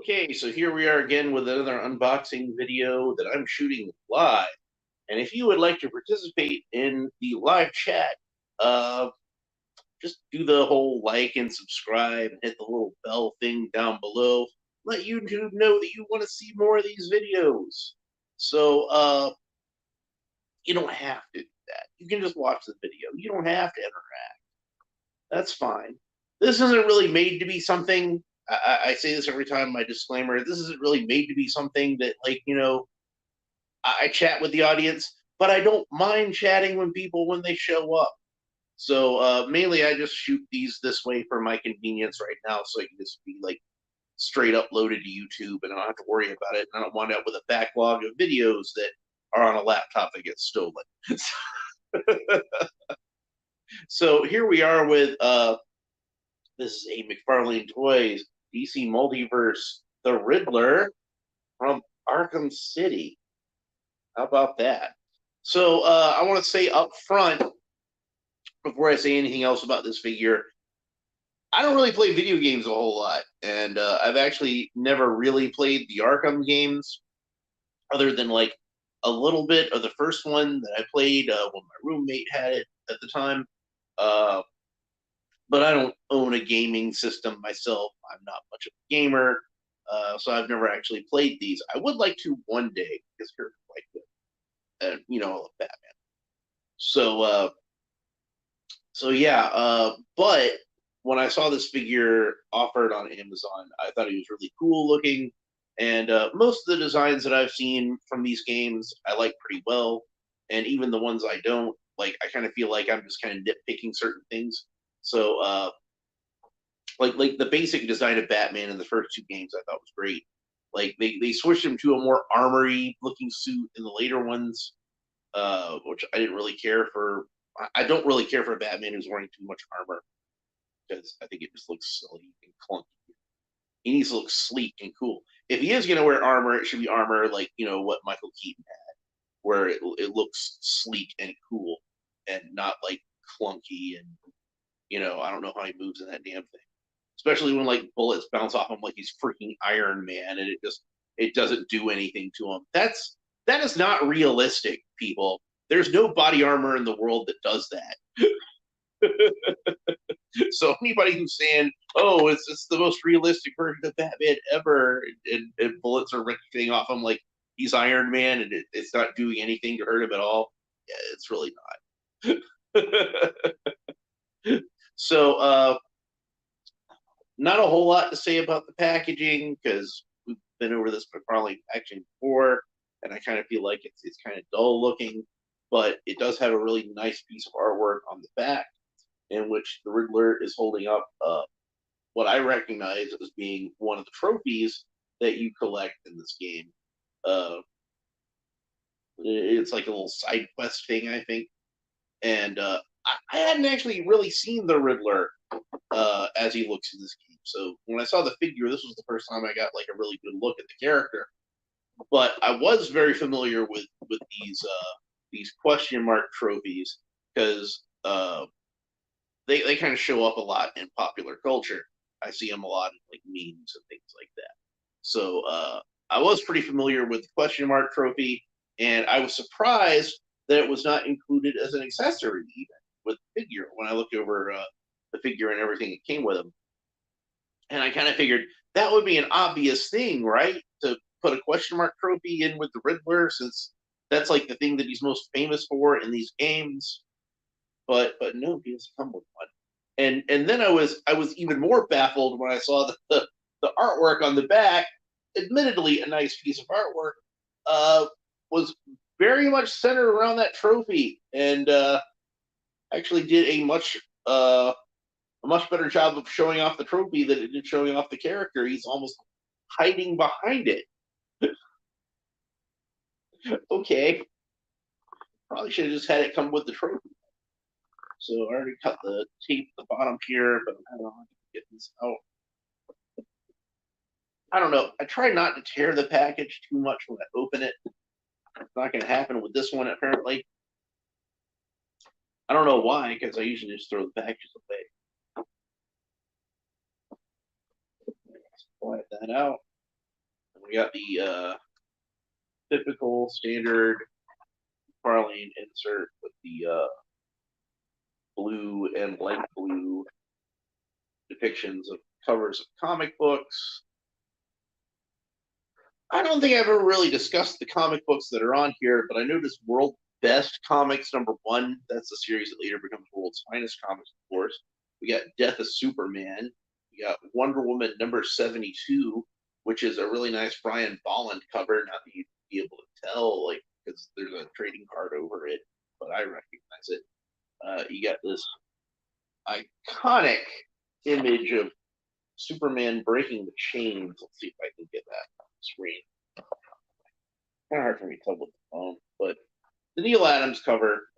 Okay, so here we are again with another unboxing video that I'm shooting live. And if you would like to participate in the live chat, uh, just do the whole like and subscribe and hit the little bell thing down below. Let YouTube know that you want to see more of these videos. So you don't have to do that. You can just watch the video. You don't have to interact. That's fine. This isn't really made to be something. I say this every time. My disclaimer: this isn't really made to be something that, I chat with the audience, but I don't mind chatting with people when they show up. So mainly, I just shoot these this way for my convenience right now, so I can just be like straight uploaded to YouTube, and I don't have to worry about it. And I don't wind up with a backlog of videos that are on a laptop that gets stolen. So here we are with this is a Mcfarlane Toys DC Multiverse, the Riddler from Arkham City. How about that? So I want to say up front, before I say anything else about this figure, I don't really play video games a whole lot, and I've actually never really played the Arkham games, other than like a little bit of the first one that I played when my roommate had it at the time. Uh, but I don't own a gaming system myself. I'm not much of a gamer, so I've never actually played these. I would like to one day because they're quite good, and I love Batman. So, so yeah. But when I saw this figure offered on Amazon, I thought he was really cool looking, and most of the designs that I've seen from these games I like pretty well, and even the ones I don't like, I kind of feel like I'm just kind of nitpicking certain things. So, like the basic design of Batman in the first two games, I thought was great. Like they switched him to a more armory looking suit in the later ones, which I didn't really care for. I don't really care for a Batman who's wearing too much armor because I think it just looks silly and clunky. He needs to look sleek and cool. If he is going to wear armor, it should be armor like what Michael Keaton had, where it looks sleek and cool and not like clunky and I don't know how he moves in that damn thing, especially when like bullets bounce off him like he's freaking Iron Man, and it doesn't do anything to him. That is not realistic, people. There's no body armor in the world that does that. So anybody who's saying, "Oh, it's the most realistic version of Batman ever," and bullets are ricocheting off him like he's Iron Man, and it's not doing anything to hurt him at all, yeah, it's really not. So not a whole lot to say about the packaging because we've been over this Mcfarlane packaging before, and I kind of feel like it's kind of dull looking, but it does have a really nice piece of artwork on the back, in which the Riddler is holding up what I recognize as being one of the trophies that you collect in this game. Uh, it's like a little side quest thing, I think, and I hadn't actually really seen the Riddler as he looks in this game. So when I saw the figure, this was the first time I got like a really good look at the character. But I was very familiar with these question mark trophies because they kind of show up a lot in popular culture. I see them a lot in like memes and things like that. So I was pretty familiar with the question mark trophy, and I was surprised that it was not included as an accessory even with the figure when I looked over the figure and everything that came with him. And I kind of figured that would be an obvious thing, right? To put a question mark trophy in with the Riddler, since that's like the thing that he's most famous for in these games. But no, he doesn't come with one. And then I was even more baffled when I saw the artwork on the back. Admittedly, a nice piece of artwork, was very much centered around that trophy, and actually did a much better job of showing off the trophy than it did showing off the character. He's almost hiding behind it. Okay, probably should have just had it come with the trophy. So I already cut the tape at the bottom here, but I don't know how to get this out. I don't know. I try not to tear the package too much when I open it. It's not going to happen with this one, apparently. I don't know why, because I usually just throw the packages away. Slide that out. We got the typical standard Mcfarlane insert with the blue and light blue depictions of covers of comic books. I don't think I've ever really discussed the comic books that are on here, but I noticed World Best Comics #1. That's the series that later becomes World's Finest Comics, of course. We got Death of Superman. We got Wonder Woman #72, which is a really nice Brian Bolland cover. Not that you'd be able to tell, like, because there's a trading card over it, but I recognize it. You got this iconic image of Superman breaking the chains. Let's see if I can get that on the screen. Kind of hard for me to tell with the phone, but the Neil Adams cover,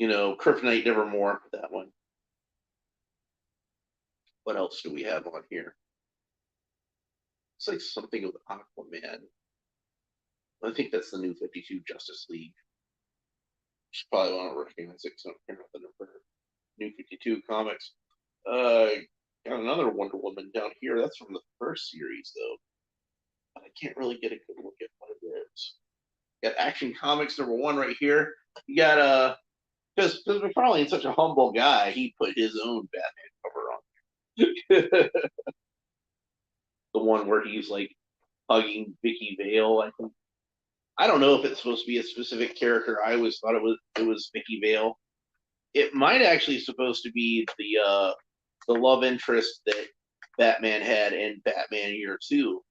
Kryptonite Nevermore, that one. What else do we have on here? Looks like something with Aquaman. I think that's the new 52 Justice League. Just probably want to recognize it because I don't care about the number. New 52 comics. Got another Wonder Woman down here. That's from the first series, though. But I can't really get a good look at what it is. Got Action Comics #1 right here. You got because Mcfarlane's such a humble guy, he put his own Batman cover on. The one where he's like hugging Vicky Vale, I think. I don't know if it's supposed to be a specific character. I always thought it was Vicky Vale. It might actually supposed to be the love interest that Batman had in Batman Year 2.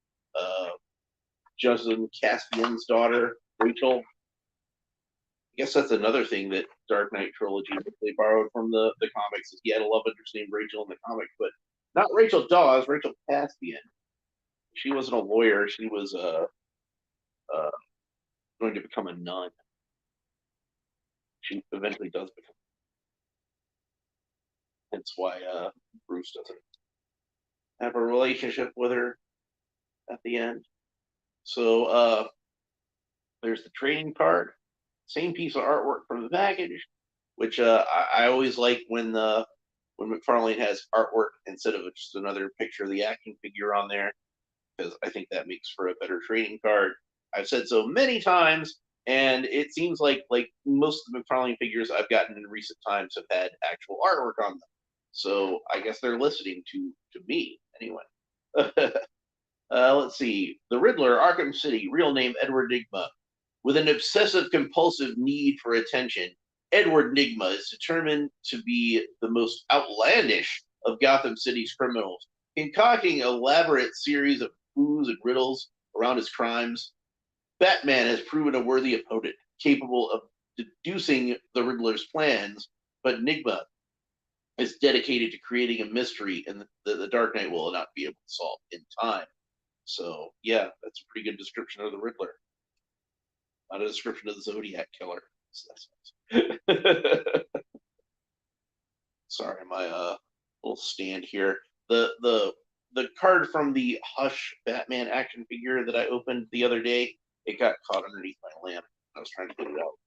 Justin Caspian's daughter, Rachel. I guess that's another thing that Dark Knight trilogy they borrowed from the comics. Is he had a love interest named Rachel in the comics, but not Rachel Dawes, Rachel Caspian. She wasn't a lawyer. She was going to become a nun. She eventually does become. That's why Bruce doesn't have a relationship with her at the end. So there's the trading card. Same piece of artwork from the package, which I always like when Mcfarlane has artwork instead of just another picture of the action figure on there, because I think that makes for a better trading card. I've said so many times, and it seems like most of the Mcfarlane figures I've gotten in recent times have had actual artwork on them. So I guess they're listening to me anyway. Let's see. The Riddler, Arkham City, real name Edward Nygma. With an obsessive compulsive need for attention, Edward Nygma is determined to be the most outlandish of Gotham City's criminals, concocting an elaborate series of clues and riddles around his crimes. Batman has proven a worthy opponent, capable of deducing the Riddler's plans, but Nygma is dedicated to creating a mystery and the Dark Knight will not be able to solve in time. So, yeah, that's a pretty good description of the Riddler. Not a description of the Zodiac Killer. Sorry, my little stand here. The card from the Hush Batman action figure that I opened the other day, it got caught underneath my lamp. I was trying to get it out.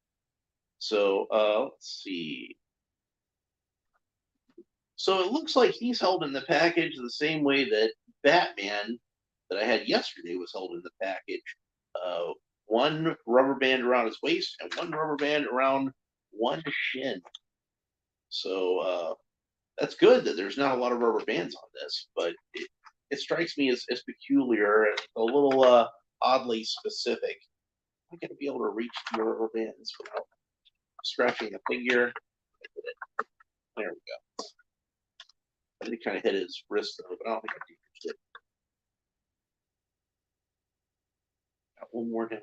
So, let's see. So it looks like he's held in the package the same way that Batman that I had yesterday was held in the package. One rubber band around his waist and one rubber band around one shin. So that's good that there's not a lot of rubber bands on this, but it strikes me as peculiar and a little oddly specific. I'm going to be able to reach the rubber bands without scratching a figure. There we go. I think it kind of hit his wrist though, but I don't think I damaged it. Got one more down.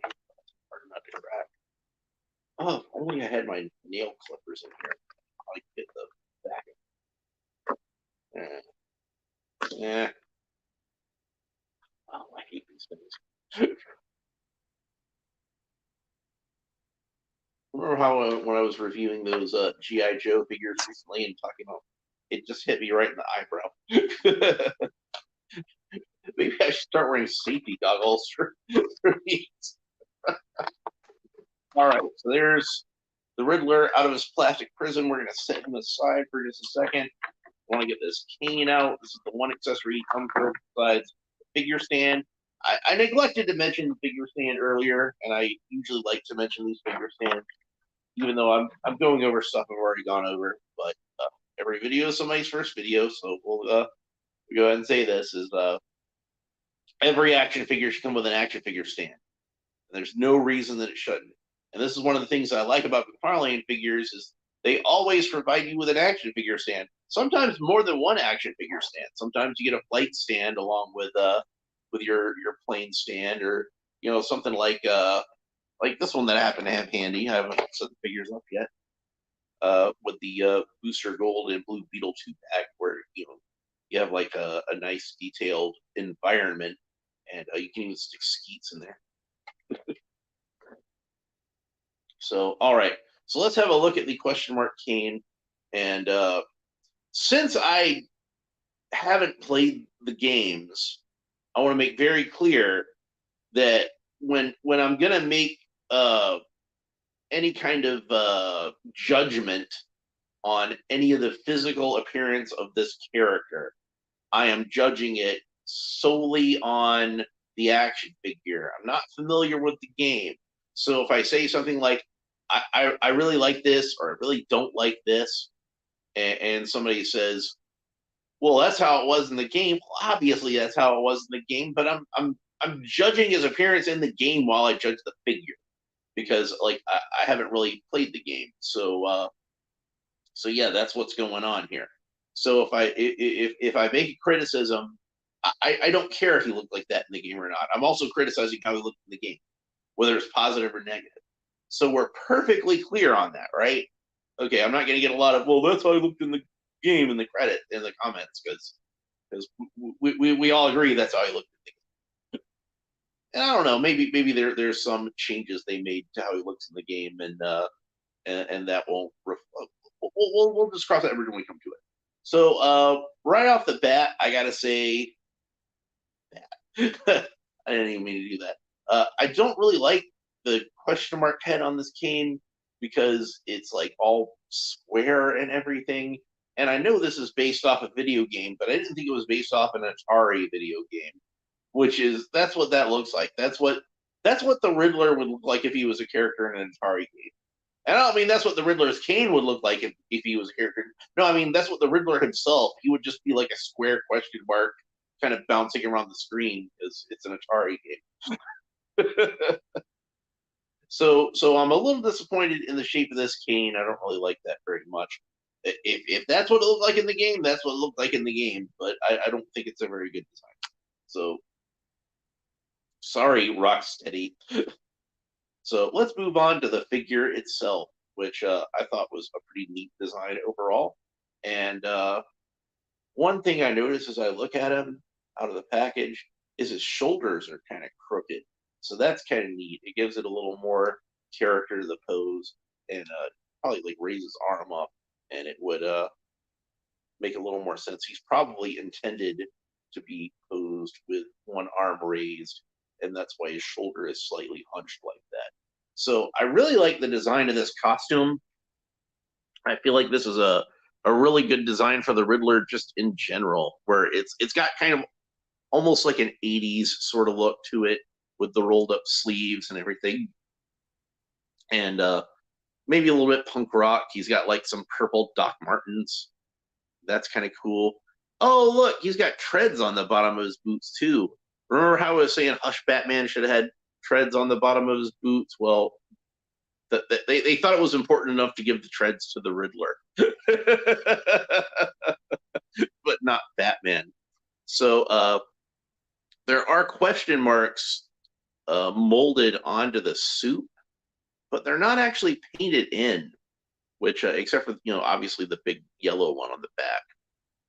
Hard not to crack. Oh, if only I had my nail clippers in here. I could get the back. Yeah. Oh, I hate these things. Remember how when I was reviewing those G.I. Joe figures recently and talking about it just hit me right in the eyebrow. Maybe I should start wearing safety goggles for these. All right, so there's the Riddler out of his plastic prison. We're going to set him aside for just a second. I want to get this cane out. This is the one accessory he comes with besides the figure stand. I neglected to mention the figure stand earlier, and I usually like to mention these figure stands, even though I'm going over stuff I've already gone over. But every video is somebody's first video, so we'll go ahead and say this is every action figure should come with an action figure stand. And there's no reason that it shouldn't. And this is one of the things I like about Mcfarlane figures is they always provide you with an action figure stand. Sometimes more than one action figure stand. Sometimes you get a flight stand along with your plane stand, or something like this one that I happen to have handy. I haven't set the figures up yet. With the Booster Gold and Blue Beetle 2 pack, where you have like a nice detailed environment, and you can even stick skeets in there. So, all right. So let's have a look at the question mark Kane. And since I haven't played the games, I want to make very clear that when I'm gonna make any kind of judgment on any of the physical appearance of this character, I am judging it solely on the action figure. I'm not familiar with the game. So if I say something like, I really like this, or I really don't like this, and somebody says, well, that's how it was in the game. Well, obviously, that's how it was in the game, but I'm judging his appearance in the game while I judge the figure, because like I haven't really played the game. So yeah, that's what's going on here. So if I make a criticism, I don't care if he looked like that in the game or not. I'm also criticizing how he looked in the game, whether it's positive or negative. So we're perfectly clear on that, right? Okay, I'm not going to get a lot of, well, that's how I looked in the game in the comments, because we all agree that's how he looked in the game. And I don't know, maybe there's some changes they made to how he looks in the game, and that won't we'll just cross that bridge when we come to it. So right off the bat, I gotta say that I didn't even mean to do that. I don't really like the question mark head on this Kane, because it's like all square and everything. And I know this is based off a video game, but I didn't think it was based off an Atari video game, that's what that looks like. That's what the Riddler would look like if he was a character in an Atari game. And I don't mean that's what the Riddler's Kane would look like if he was a character. No, I mean that's what the Riddler himself. He would just be like a square question mark, kind of bouncing around the screen, because it's an Atari game. So I'm a little disappointed in the shape of this Kane. I don't really like that very much. If that's what it looked like in the game, that's what it looked like in the game. But I don't think it's a very good design. So sorry, Rocksteady. So let's move on to the figure itself, which I thought was a pretty neat design overall. And one thing I noticed as I look at him out of the package is his shoulders are kind of crooked. So that's kind of neat. It gives it a little more character to the pose, and probably like raise his arm up, and it would make a little more sense. He's probably intended to be posed with one arm raised, and that's why his shoulder is slightly hunched like that. So I really like the design of this costume. I feel like this is a really good design for the Riddler just in general, where it's got kind of almost like an 80s sort of look to it, with the rolled up sleeves and everything. And maybe a little bit punk rock. He's got like some purple Doc Martens. That's kind of cool. Oh, look, he's got treads on the bottom of his boots too. Remember how I was saying Hush Batman should have had treads on the bottom of his boots? Well, they thought it was important enough to give the treads to the Riddler, but not Batman. So there are question marks molded onto the suit, but they're not actually painted in, which except for obviously the big yellow one on the back,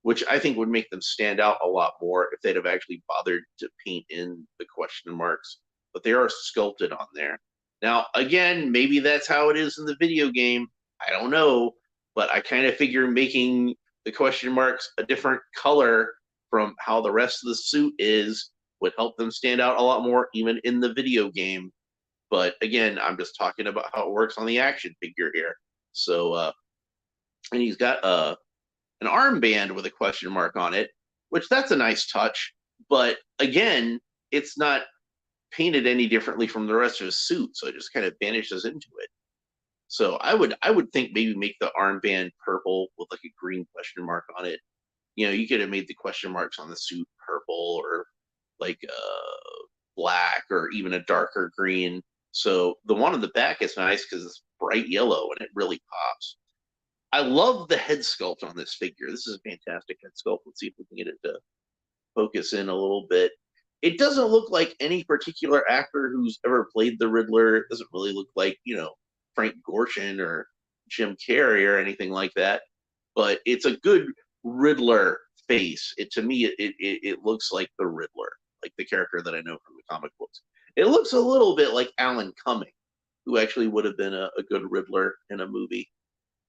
which I think would make them stand out a lot more if they'd have actually bothered to paint in the question marks. But they are sculpted on there. Now, again, maybe that's how it is in the video game. I don't know, but I kind of figure making the question marks a different color from how the rest of the suit is would help them stand out a lot more, even in the video game. But again, I'm just talking about how it works on the action figure here. So, and he's got an armband with a question mark on it, which that's a nice touch. But again, it's not painted any differently from the rest of his suit, so it just kind of vanishes into it. So I would think maybe make the armband purple with like a green question mark on it. You could have made the question marks on the suit purple or like black or even a darker green. So the one on the back is nice because it's bright yellow and it really pops. I love the head sculpt on this figure. This is a fantastic head sculpt. Let's see if we can get it to focus in a little bit. It doesn't look like any particular actor who's ever played the Riddler. It doesn't really look like, Frank Gorshin or Jim Carrey or anything like that. But it's a good Riddler face. To me, it looks like the Riddler, like the character that I know from the comic books. It looks a little bit like Alan Cumming, who actually would have been a good Riddler in a movie,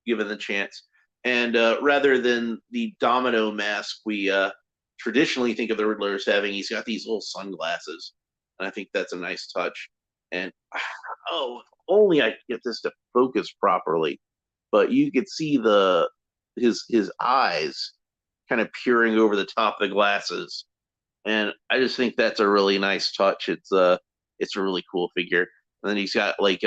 given the chance. And rather than the domino mask we traditionally think of the Riddler as having, he's got these little sunglasses, and I think that's a nice touch. And oh, if only I could get this to focus properly, but you could see his eyes kind of peering over the top of the glasses, and I just think that's a really nice touch. It's a really cool figure. And then he's got like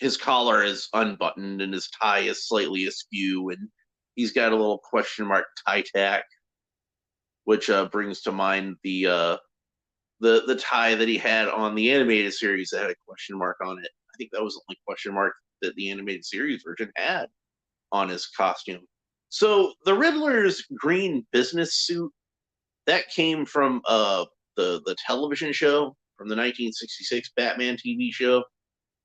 his collar is unbuttoned and his tie is slightly askew, and he's got a little question mark tie tack, which brings to mind the tie that he had on the animated series that had a question mark on it. I think that was the only question mark that the animated series version had on his costume. So the Riddler's green business suit that came from the television show from the 1966 Batman TV show,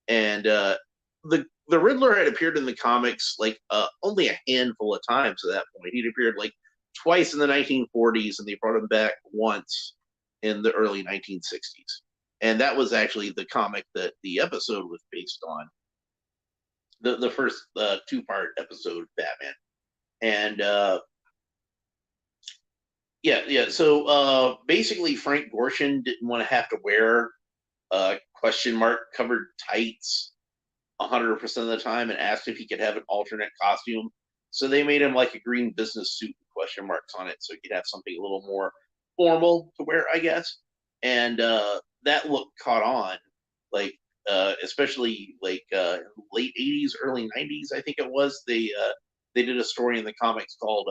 and the Riddler had appeared in the comics like only a handful of times at that point. He'd appeared like twice in the 1940s, and they brought him back once in the early 1960s. And that was actually the comic that the episode was based on. The first two-part episode of Batman. And yeah. So basically, Frank Gorshin didn't want to have to wear question mark covered tights 100% of the time, and asked if he could have an alternate costume. So they made him like a green business suit with question marks on it, so he could have something a little more formal to wear, I guess. And that look caught on, like especially like late '80s, early '90s, I think it was. They did a story in the comics called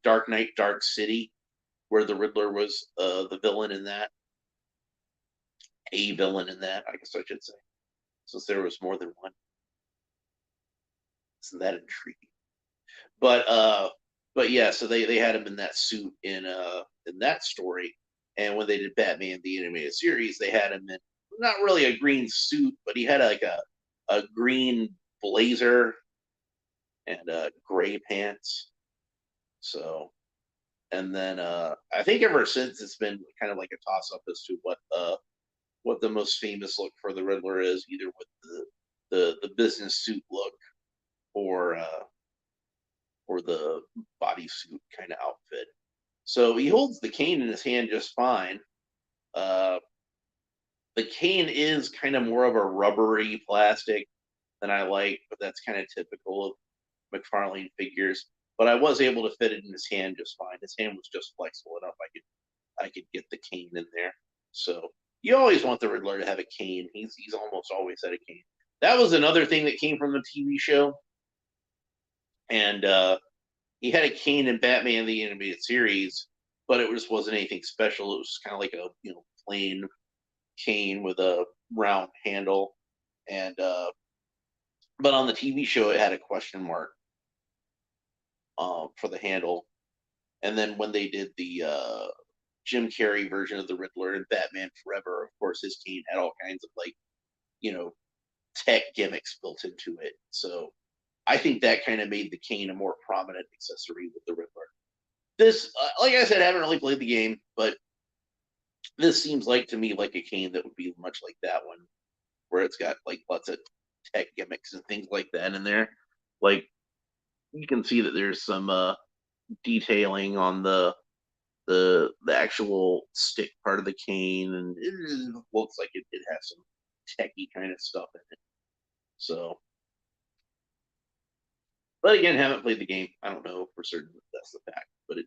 Dark Knight, Dark City, where the Riddler was the villain in that, a villain in that, I guess I should say, since there was more than one. Isn't that intriguing? But yeah, so they had him in that suit in that story, and when they did Batman the animated series, they had him in not really a green suit, but he had like a green blazer and gray pants. So, and then I think ever since it's been kind of like a toss up as to what the most famous look for the Riddler is, either with the business suit look or the bodysuit kind of outfit. So he holds the cane in his hand just fine. Uh, the cane is kind of more of a rubbery plastic than I like, but that's kind of typical of Mcfarlane figures. But I was able to fit it in his hand just fine. His hand was just flexible enough. I could get the cane in there. So you always want the Riddler to have a cane. He's almost always had a cane. That was another thing that came from the TV show. And he had a cane in Batman the Animated Series, but it just wasn't anything special. It was kind of like a plain cane with a round handle, and but on the TV show it had a question mark for the handle. And then when they did the Jim Carrey version of the Riddler in Batman Forever, of course his cane had all kinds of like tech gimmicks built into it. So I think that kind of made the cane a more prominent accessory with the Riddler. This, like I said, I haven't really played the game, but this seems like to me like a cane that would be much like that one, where it's got like lots of tech gimmicks and things like that in there. Like you can see that there's some detailing on the actual stick part of the cane, and it looks like it has some techy kind of stuff in it. So, but again, haven't played the game. I don't know for certain if that's the fact, but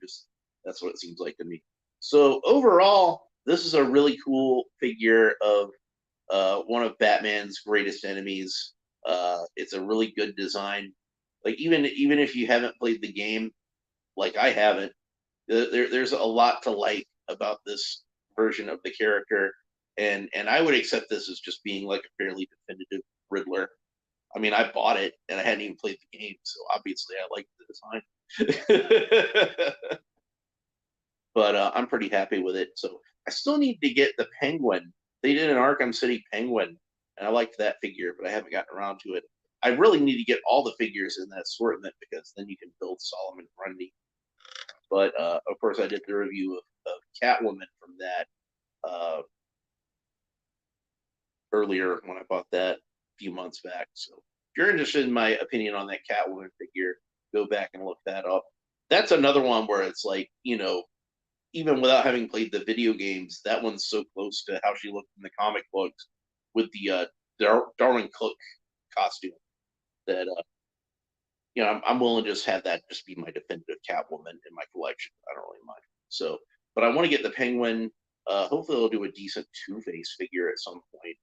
that's what it seems like to me. So overall, this is a really cool figure of one of Batman's greatest enemies. It's a really good design. Like even if you haven't played the game, like I haven't, there's a lot to like about this version of the character, and I would accept this as just being like a fairly definitive Riddler. I mean, I bought it and I hadn't even played the game, so obviously I liked the design. But I'm pretty happy with it. So I still need to get the Penguin. They did an Arkham City Penguin, and I liked that figure, but I haven't gotten around to it. I really need to get all the figures in that assortment because then you can build Solomon Grundy. But of course, I did the review of Catwoman from that uh, earlier when I bought that a few months back. So if you're interested in my opinion on that Catwoman figure, go back and look that up. That's another one where it's like, even without having played the video games, that one's so close to how she looked in the comic books with the Darwin Cook costume that I'm willing to just have that just be my definitive Catwoman in my collection. I don't really mind. So, but I want to get the Penguin. Hopefully, they'll do a decent Two Face figure at some point.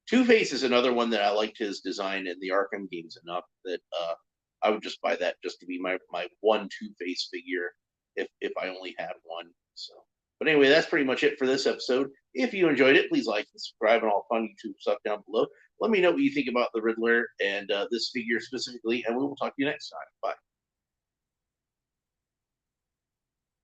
Two Face is another one that I liked his design in the Arkham games enough that I would just buy that just to be my one Two Face figure if I only had one. So, but anyway, that's pretty much it for this episode. If you enjoyed it, please like and subscribe and all fun YouTube stuff down below. Let me know what you think about the Riddler and this figure specifically, and we will talk to you next time. Bye.